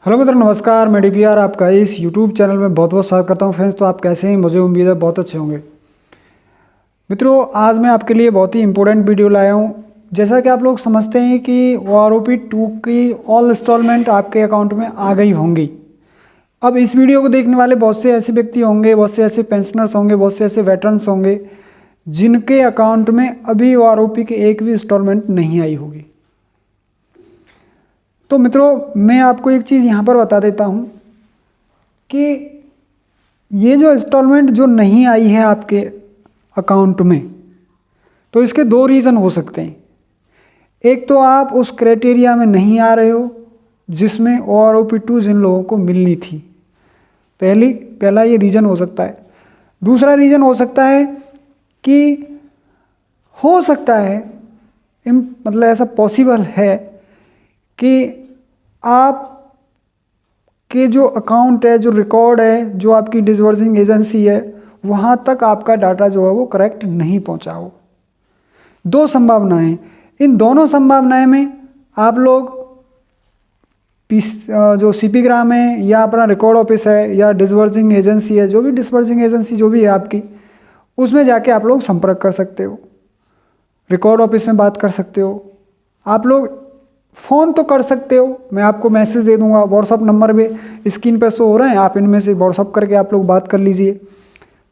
Hello मित्र, नमस्कार। मैं DPR आपका इस यूट्यूब चैनल में बहुत बहुत स्वागत करता हूं। फ्रेंड्स, तो आप कैसे हैं? मुझे उम्मीद है बहुत अच्छे होंगे। मित्रों, आज मैं आपके लिए बहुत ही इंपॉर्टेंट वीडियो लाया हूं। जैसा कि आप लोग समझते हैं कि OROP 2 की ऑल इंस्टॉलमेंट आपके अकाउंट में आ गई होंगी। अब इस वीडियो को देखने वाले बहुत से ऐसे व्यक्ति होंगे, बहुत से ऐसे पेंशनर्स होंगे, बहुत से ऐसे वेटरन्स होंगे जिनके अकाउंट में अभी OROP की एक भी इंस्टॉलमेंट नहीं आई होगी। तो मित्रों, मैं आपको एक चीज़ यहाँ पर बता देता हूँ कि ये जो इंस्टॉलमेंट जो नहीं आई है आपके अकाउंट में, तो इसके दो रीज़न हो सकते हैं। एक तो आप उस क्राइटेरिया में नहीं आ रहे हो जिसमें OROP 2 जिन लोगों को मिलनी थी। पहला ये रीज़न हो सकता है। दूसरा रीज़न हो सकता है कि हो सकता है मतलब ऐसा पॉसिबल है कि आप के जो अकाउंट है, जो रिकॉर्ड है, जो आपकी डिसबर्सिंग एजेंसी है, वहाँ तक आपका डाटा जो है वो करेक्ट नहीं पहुँचा हो। दो संभावनाएं। इन दोनों संभावनाएं में आप लोग जो CP ग्राम है या अपना रिकॉर्ड ऑफिस है या डिसबर्सिंग एजेंसी है, जो भी डिसबर्सिंग एजेंसी जो भी है आपकी, उसमें जाके आप लोग संपर्क कर सकते हो, रिकॉर्ड ऑफिस में बात कर सकते हो। आप लोग फ़ोन तो कर सकते हो, मैं आपको मैसेज दे दूंगा, व्हाट्सअप नंबर पे स्क्रीन पे शो हो रहे हैं, आप इनमें से व्हाट्सअप करके आप लोग बात कर लीजिए।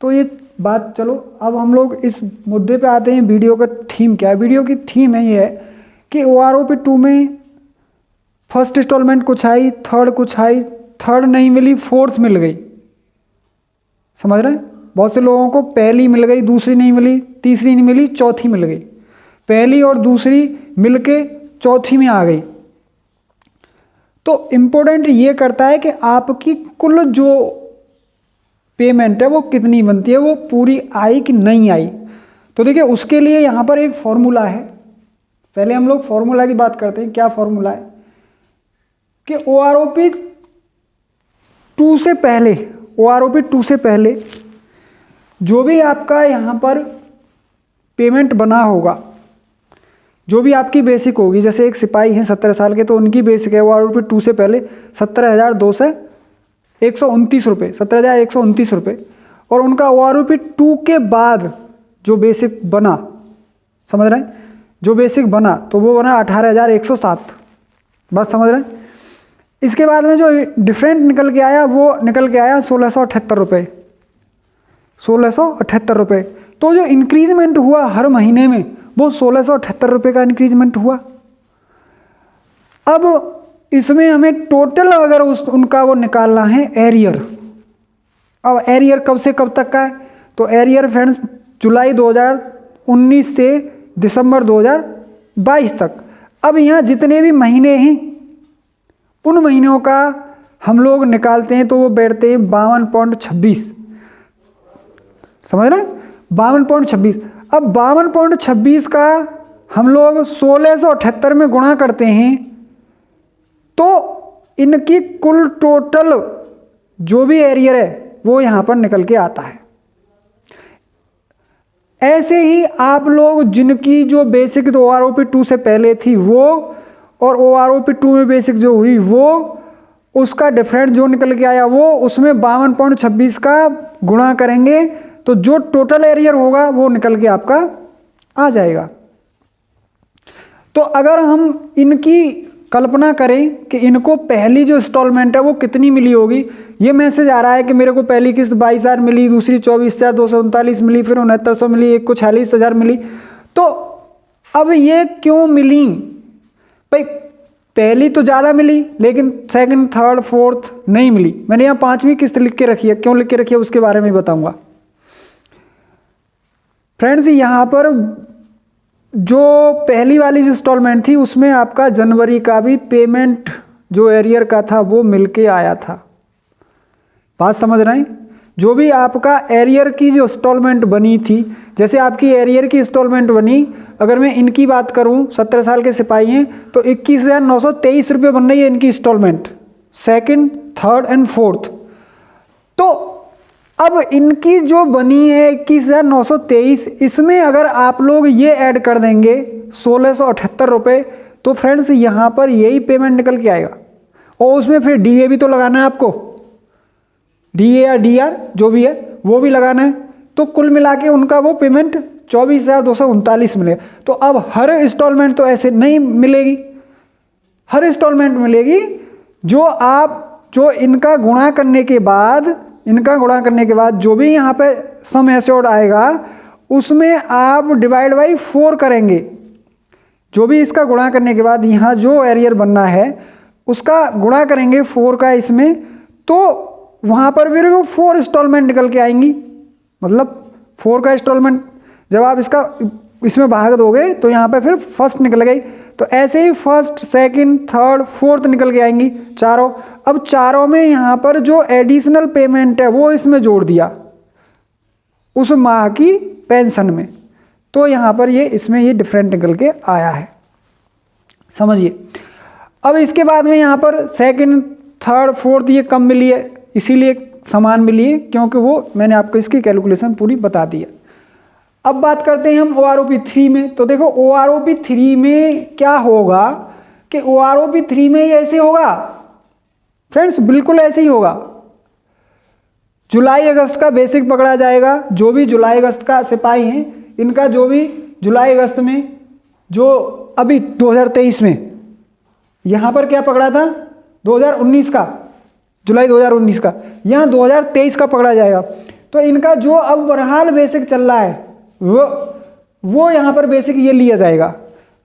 तो ये बात चलो, अब हम लोग इस मुद्दे पे आते हैं। वीडियो का थीम क्या है? वीडियो की थीम है ये है कि OROP 2 में फर्स्ट इंस्टॉलमेंट कुछ आई, थर्ड कुछ आई, थर्ड नहीं मिली, फोर्थ मिल गई। समझ रहे हैं? बहुत से लोगों को पहली मिल गई, दूसरी नहीं मिली, तीसरी नहीं मिली, चौथी मिल गई। पहली और दूसरी मिलके चौथी में आ गई। तो इम्पोर्टेंट ये करता है कि आपकी कुल जो पेमेंट है वो कितनी बनती है, वो पूरी आई कि नहीं आई। तो देखिए, उसके लिए यहाँ पर एक फॉर्मूला है। पहले हम लोग फॉर्मूला की बात करते हैं। क्या फॉर्मूला है कि OROP 2 से पहले जो भी आपका यहाँ पर पेमेंट बना होगा, जो भी आपकी बेसिक होगी, जैसे एक सिपाही हैं 17 साल के, तो उनकी बेसिक है OROP 2 से पहले 17,129 रुपये, 17,129 रुपये। और उनका OROP 2 के बाद जो बेसिक बना, समझ रहे हैं, जो बेसिक बना तो वो बना 18,107। बस समझ रहे हैं। इसके बाद में जो डिफरेंट निकल के आया वो निकल के आया 1,678 रुपये, 1,678 रुपये। तो जो इंक्रीजमेंट हुआ हर महीने में वो 1,678 रुपये का इंक्रीजमेंट हुआ। अब इसमें हमें टोटल अगर उनका वो निकालना है एरियर। अब एरियर कब से कब तक का है? तो एरियर फ्रेंड्स जुलाई 2019 से दिसंबर 2022 तक। अब यहाँ जितने भी महीने हैं उन महीनों का हम लोग निकालते हैं तो वो बैठते हैं 52.26। समझ रहे हैं? 52.26। अब 52.26 का हम लोग 1,678 में गुणा करते हैं तो इनकी कुल टोटल जो भी एरियर है वो यहाँ पर निकल के आता है। ऐसे ही आप लोग जिनकी जो बेसिक तो OROP 2 से पहले थी वो, और OROP 2 में बेसिक जो हुई वो, उसका डिफरेंट जो निकल के आया वो, उसमें 52.26 का गुणा करेंगे तो जो टोटल एरियर होगा वो निकल के आपका आ जाएगा। तो अगर हम इनकी कल्पना करें कि इनको पहली जो इंस्टॉलमेंट है वो कितनी मिली होगी। ये मैसेज आ रहा है कि मेरे को पहली किस्त 22,000 मिली, दूसरी 24,239 मिली, फिर 6900 मिली, एक को 46,000 मिली। तो अब ये क्यों मिली भाई? पहली तो ज़्यादा मिली लेकिन सेकंड, थर्ड, फोर्थ नहीं मिली। मैंने यहाँ 5वीं किस्त लिख के रखी है। क्यों लिख के रखी है उसके बारे में बताऊंगा। फ्रेंड्स, यहाँ पर जो पहली वाली इंस्टॉलमेंट थी उसमें आपका जनवरी का भी पेमेंट जो एरियर का था वो मिलके आया था। बात समझ रहे हैं? जो भी आपका एरियर की जो इंस्टॉलमेंट बनी थी, जैसे आपकी एरियर की इंस्टॉलमेंट बनी, अगर मैं इनकी बात करूं, 17 साल के सिपाही हैं तो 21,923 रुपये बन रही है इनकी instalment, second, third and fourth. तो अब इनकी जो बनी है 21,923, इसमें अगर आप लोग ये ऐड कर देंगे 1,678 रुपये, तो फ्रेंड्स यहाँ पर यही पेमेंट निकल के आएगा। और उसमें फिर डीए भी तो लगाना है आपको, डीए या डीआर जो भी है वो भी लगाना है। तो कुल मिला के उनका वो पेमेंट 24,239 मिलेगा। तो अब हर इंस्टॉलमेंट तो ऐसे नहीं मिलेगी, हर इंस्टॉलमेंट मिलेगी जो इनका गुणा करने के बाद, जो भी यहाँ पे सम एश्योर्ड आएगा उसमें आप डिवाइड बाई 4 करेंगे। जो भी इसका गुणा करने के बाद यहाँ जो एरियर बनना है उसका गुणा करेंगे 4 का इसमें, तो वहाँ पर फिर वो 4 इंस्टॉलमेंट निकल के आएंगी। मतलब 4 का इंस्टॉलमेंट जब आप इसका इसमें भाग दोगे तो यहाँ पे फिर फर्स्ट निकल गई। तो ऐसे ही फर्स्ट, सेकंड, थर्ड, फोर्थ निकल के आएंगी चारों। अब चारों में यहाँ पर जो एडिशनल पेमेंट है वो इसमें जोड़ दिया उस माह की पेंशन में, तो यहाँ पर इसमें ये डिफरेंट निकल के आया है, समझिए। अब इसके बाद में यहाँ पर सेकंड, थर्ड, फोर्थ ये कम मिली है, इसीलिए समान मिली है क्योंकि वो मैंने आपको इसकी कैलकुलेशन पूरी बता दी है। अब बात करते हैं हम OROP 3 में। तो देखो OROP 3 में क्या होगा कि OROP 3 में ये ऐसे होगा फ्रेंड्स, बिल्कुल ऐसे ही होगा। जुलाई अगस्त का बेसिक पकड़ा जाएगा। जो भी जुलाई अगस्त का सिपाही हैं इनका जो भी जुलाई अगस्त में, जो अभी 2023 में यहाँ पर क्या पकड़ा था 2019 का, जुलाई 2019 का, यहाँ 2023 का पकड़ा जाएगा। तो इनका जो अब बहरहाल बेसिक चल रहा है वो यहाँ पर बेसिक ये लिया जाएगा।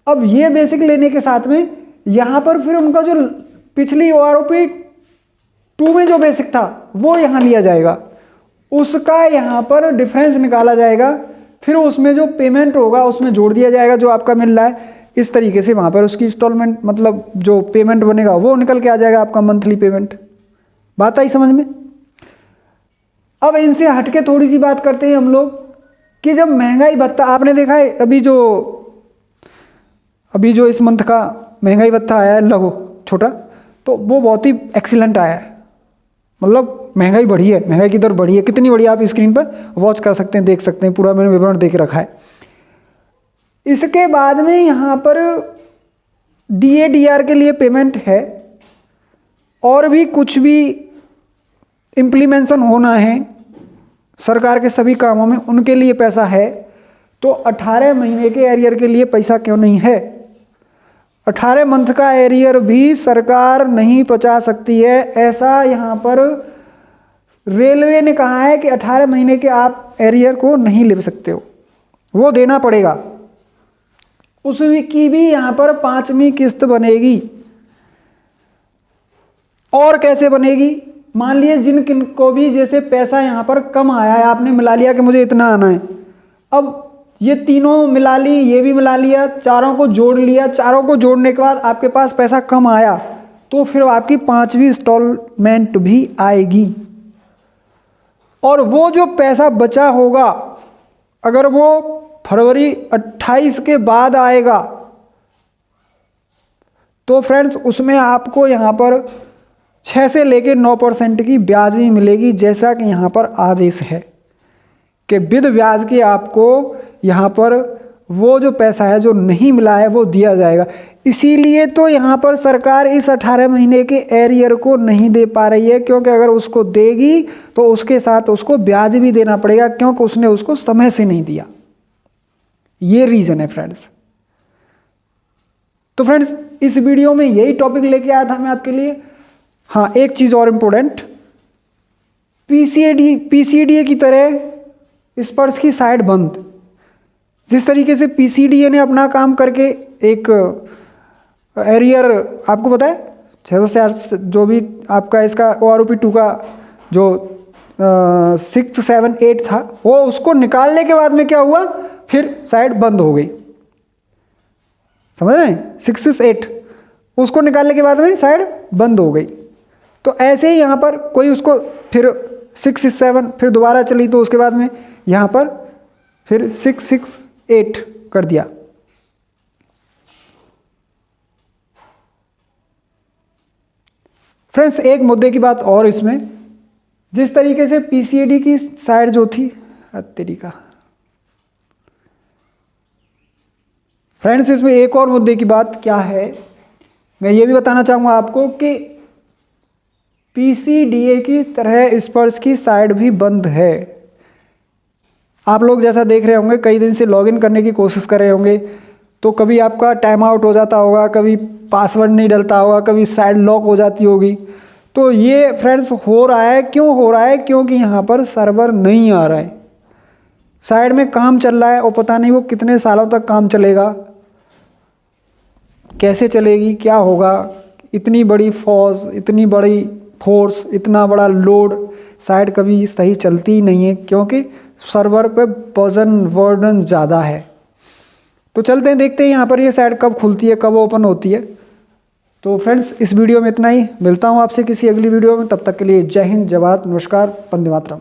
अब ये बेसिक लेने के साथ में यहाँ पर फिर उनका जो पिछली OROP 2 में जो बेसिक था वो यहाँ लिया जाएगा, उसका यहाँ पर डिफरेंस निकाला जाएगा, फिर उसमें जो पेमेंट होगा उसमें जोड़ दिया जाएगा जो आपका मिल रहा है। इस तरीके से वहाँ पर उसकी इंस्टॉलमेंट, मतलब जो पेमेंट बनेगा वो निकल के आ जाएगा आपका मंथली पेमेंट। बात आई समझ में। अब इनसे हटके थोड़ी सी बात करते हैं हम लोग कि जब महंगाई भत्ता आपने देखा है, अभी जो इस मंथ का महंगाई भत्ता आया है लघु छोटा, तो वो बहुत ही एक्सीलेंट आया है। मतलब महंगाई बढ़ी है, महंगाई की दर बढ़ी है। कितनी बढ़ी आप स्क्रीन पर वॉच कर सकते हैं, देख सकते हैं, पूरा मैंने विवरण दे के रखा है। इसके बाद में यहाँ पर DA DR के लिए पेमेंट है, और भी कुछ भी इम्प्लीमेंशन होना है सरकार के सभी कामों में, उनके लिए पैसा है। तो 18 महीने के एरियर के लिए पैसा क्यों नहीं है? 18 मंथ का एरियर भी सरकार नहीं पचा सकती है, ऐसा यहाँ पर रेलवे ने कहा है कि 18 महीने के आप एरियर को नहीं ले सकते हो, वो देना पड़ेगा। उसकी भी यहाँ पर 5वीं किस्त बनेगी। और कैसे बनेगी? मान लिए जिन किन को भी जैसे पैसा यहाँ पर कम आया है, आपने मिला लिया कि मुझे इतना आना है, अब ये तीनों मिला ली, ये भी मिला लिया, चारों को जोड़ लिया, चारों को जोड़ने के बाद आपके पास पैसा कम आया, तो फिर आपकी 5वीं इंस्टॉलमेंट भी आएगी। और वो जो पैसा बचा होगा, अगर वो फरवरी 28 के बाद आएगा, तो फ्रेंड्स उसमें आपको यहाँ पर 6 से लेकर 9% की ब्याज भी मिलेगी, जैसा कि यहाँ पर आदेश है कि विद ब्याज के आपको यहाँ पर वो जो पैसा है जो नहीं मिला है वो दिया जाएगा। इसीलिए तो यहाँ पर सरकार इस 18 महीने के एरियर को नहीं दे पा रही है, क्योंकि अगर उसको देगी तो उसके साथ उसको ब्याज भी देना पड़ेगा, क्योंकि उसने उसको समय से नहीं दिया। ये रीज़न है फ्रेंड्स। तो फ्रेंड्स इस वीडियो में यही टॉपिक लेके आया था मैं आपके लिए। हाँ, एक चीज़ और इम्पोर्टेंट, PCDA की तरह स्पर्श की साइड बंद। जिस तरीके से PCDA ने अपना काम करके एक एरियर आपको पता है 600 जो भी आपका इसका OROP 2 का जो 6, 7, 8 था, वो उसको निकालने के बाद में क्या हुआ, फिर साइड बंद हो गई। समझ रहे हैं? 6, 6, 8 उसको निकालने के बाद में साइड बंद हो गई। तो ऐसे ही यहाँ पर कोई उसको फिर 6, 7 फिर दोबारा चली, तो उसके बाद में यहाँ पर फिर 6, 6, 8 कर दिया। फ्रेंड्स एक मुद्दे की बात और इसमें, जिस तरीके से PCAD की साइड जो थी तरीका, फ्रेंड्स इसमें एक और मुद्दे की बात क्या है, मैं ये भी बताना चाहूँगा आपको कि PCDA की तरह स्पर्श की साइट भी बंद है। आप लोग जैसा देख रहे होंगे, कई दिन से लॉगिन करने की कोशिश कर रहे होंगे, तो कभी आपका टाइम आउट हो जाता होगा, कभी पासवर्ड नहीं डलता होगा, कभी साइट लॉक हो जाती होगी। तो ये फ्रेंड्स हो रहा है, क्यों हो रहा है? क्योंकि यहाँ पर सर्वर नहीं आ रहा है। साइड में काम चल रहा है और पता नहीं वो कितने सालों तक काम चलेगा, कैसे चलेगी, क्या होगा। इतनी बड़ी फौज, इतनी बड़ी फोर्स, इतना बड़ा लोड, साइट कभी सही चलती ही नहीं है, क्योंकि सर्वर पे वर्जन ज़्यादा है। तो चलते हैं, देखते हैं यहाँ पर ये साइट कब खुलती है, कब ओपन होती है। तो फ्रेंड्स, इस वीडियो में इतना ही। मिलता हूँ आपसे किसी अगली वीडियो में, तब तक के लिए जय हिंद, जय भारत, नमस्कार, वंदे मातरम।